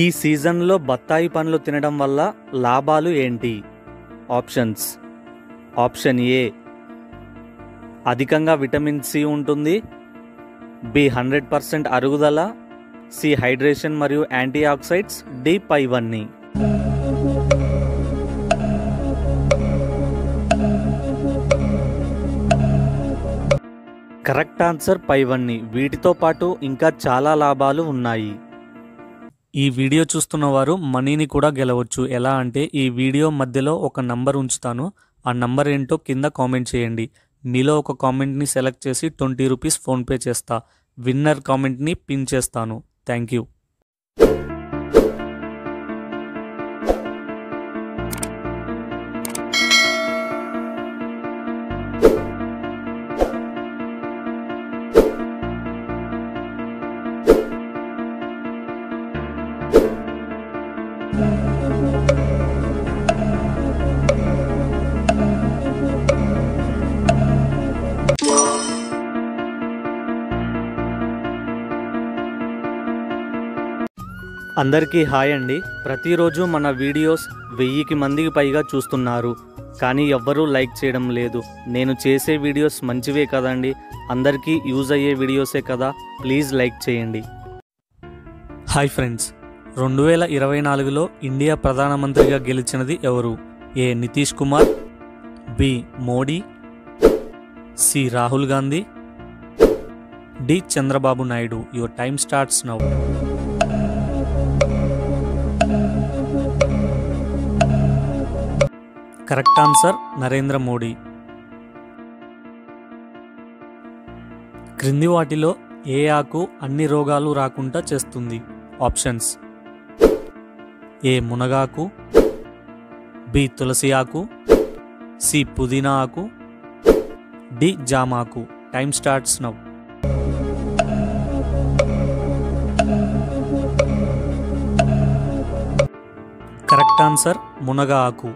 ఈ సీజన్లో బత్తాయి పండ్లు తినడం వల్ల లాభాలు ఏంటి? ఆప్షన్స్. ఆప్షన్ ఏ, అధికంగా విటమిన్ సి ఉంటుంది. బి 100% అరుగుదల. సి హైడ్రేషన్ మరియు యాంటీ ఆక్సిడెంట్స్. డి పైవన్నీ. కరెక్ట్ ఆన్సర్ పైవన్నీ. వీటితో పాటు ఇంకా చాలా లాభాలు ఉన్నాయి. ఈ వీడియో చూస్తున్న వారు మనీని కూడా గెలవచ్చు. ఎలా అంటే ఈ వీడియో మధ్యలో ఒక నంబర్ ఉంచుతాను. ఆ నంబర్ ఏంటో కింద కామెంట్ చేయండి. మీలో ఒక కామెంట్ని సెలెక్ట్ చేసి 20 రూపీస్ ఫోన్పే చేస్తా. విన్నర్ కామెంట్ని పిన్ చేస్తాను. Thank you. అందరికీ హాయ్ అండి. ప్రతిరోజు మన వీడియోస్ 1000 మందికి పైగా చూస్తున్నారు, కానీ ఎవ్వరూ లైక్ చేయడం లేదు. నేను చేసే వీడియోస్ మంచివే కదండి, అందరికీ యూజ్ అయ్యే వీడియోసే కదా, ప్లీజ్ లైక్ చేయండి. హాయ్ ఫ్రెండ్స్, 2024లో ఇండియా ప్రధానమంత్రిగా గెలిచినది ఎవరు? A Nitish Kumar, B Modi, C Rahul Gandhi, D Chandrababu Naidu. Your time starts now. Correct answer Narendra Modi. క్రింది వాటిలో ఏ ఆకు అన్ని రోగాలు రాకుండా చేస్తుంది? ఆప్షన్స్. ఏ మునగాకు, బి తులసి ఆకు, సి పుదీనా ఆకు, డి జామాకు. Time starts now. Correct answer మునగా ఆకు.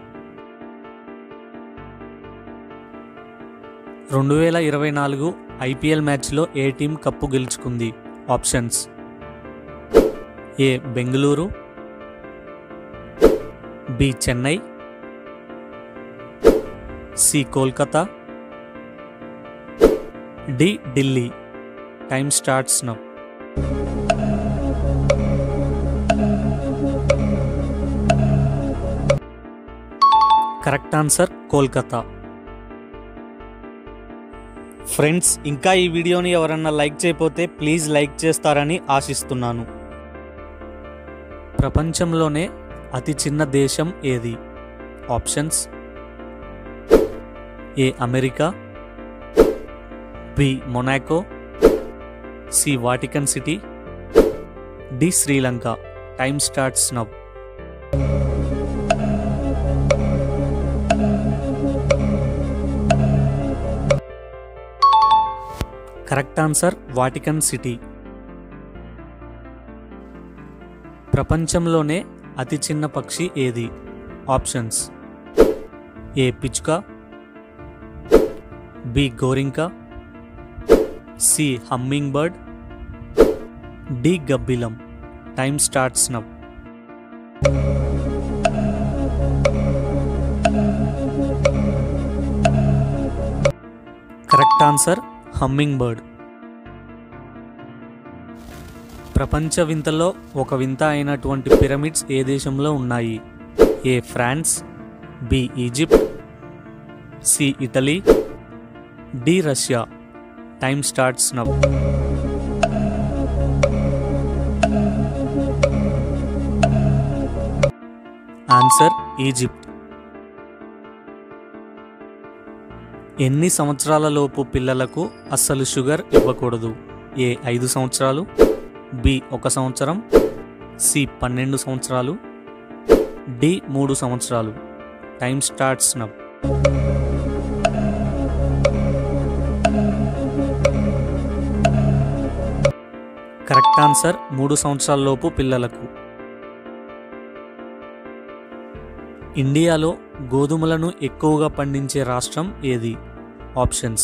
2024 ఐపీఎల్ మ్యాచ్లో ఏ టీం కప్పు గెలుచుకుంది? Options. A Bengaluru, B Chennai, C Kolkata, D Delhi. Time starts now. Correct answer Kolkata. Friends, ఇంకా ఈ వీడియోని ఎవరన్నా లైక్ చేయకపోతే ప్లీజ్ లైక్ చేస్తారని ఆశిస్తున్నాను. ప్రపంచంలోనే అతి చిన్న దేశం ఏది? Options. A America, B Monaco, C Vatican City, D Sri Lanka. Time starts now. Correct answer Vatican City. ప్రపంచంలోనే అతి చిన్న పక్షి ఏది? ఆప్షన్స్. ఏ పిచ్చుక, బి గోరింక, సి హమ్మింగ్ బర్డ్, డి గబ్బిలం. Time starts now. Correct answer humming bird. ప్రపంచ వింతల్లో ఒక వింత అయినటువంటి పిరమిడ్స్ ఏ దేశంలో ఉన్నాయి? A France, B Egypt, C Italy, D Russia. Time starts now. Answer Egypt. ఎన్ని సంవత్సరాల లోపు పిల్లలకు అస్సలు షుగర్ ఇవ్వకూడదు? ఏ 5 సంవత్సరాలు, బి 1 సంవత్సరం, సి 12 సంవత్సరాలు, డి 3 సంవత్సరాలు. Time starts now. Correct answer 3 సంవత్సరాల లోపు పిల్లలకు. ఇండియాలో గోధుమలను ఎక్కువగా పండించే రాష్ట్రం ఏది? Options.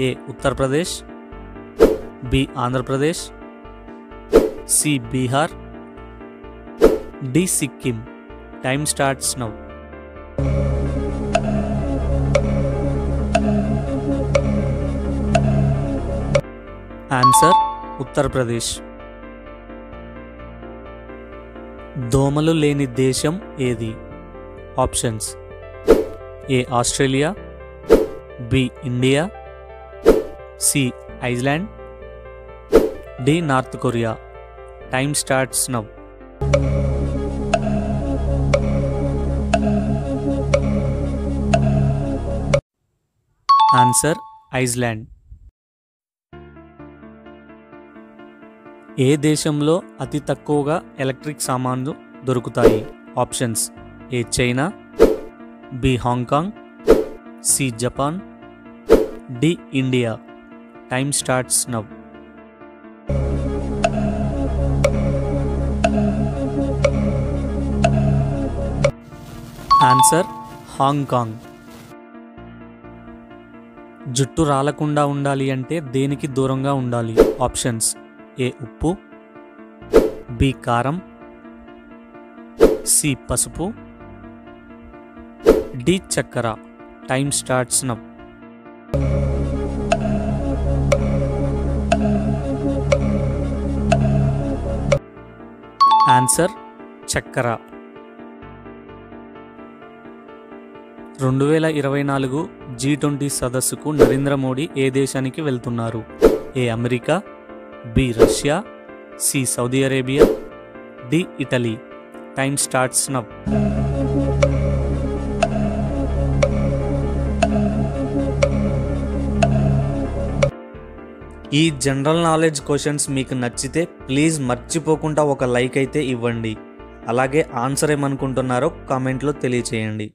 A Uttar Pradesh, B Andhra Pradesh, C Bihar, D Sikkim. Time starts now. Answer Uttar Pradesh. దోమలు లేని దేశం ఏది? Options: A Australia, B India, C Iceland, D North Korea. Time starts now. Answer Iceland. ఏ దేశంలో అతి తక్కువగా ఎలక్ట్రిక్ సామాన్లు దొరుకుతాయి? Options: A China, B Hong Kong, C Japan, D India. Time starts now. Answer Hong Kong. జుట్టు రాలకుండా ఉండాలి అంటే దేనికి దూరంగా ఉండాలి? ఆప్షన్స్: ఏ ఉప్పు, బి కారం, సి పసుపు, డి చక్కెర. Time starts now. ఆన్సర్ చక్కెర. 2024 G20 సదస్సుకు నరేంద్ర మోడీ ఏ దేశానికి వెళ్తున్నారు? A America, B Russia, C Saudi Arabia, D Italy. Time starts now. ఈ జనరల్ నాలెడ్జ్ క్వశ్చన్స్ మీకు నచ్చితే ప్లీజ్ మర్చిపోకుండా ఒక లైక్ అయితే ఇవ్వండి. అలాగే ఆన్సర్ ఏమనుకుంటున్నారో కామెంట్లో తెలియచేయండి.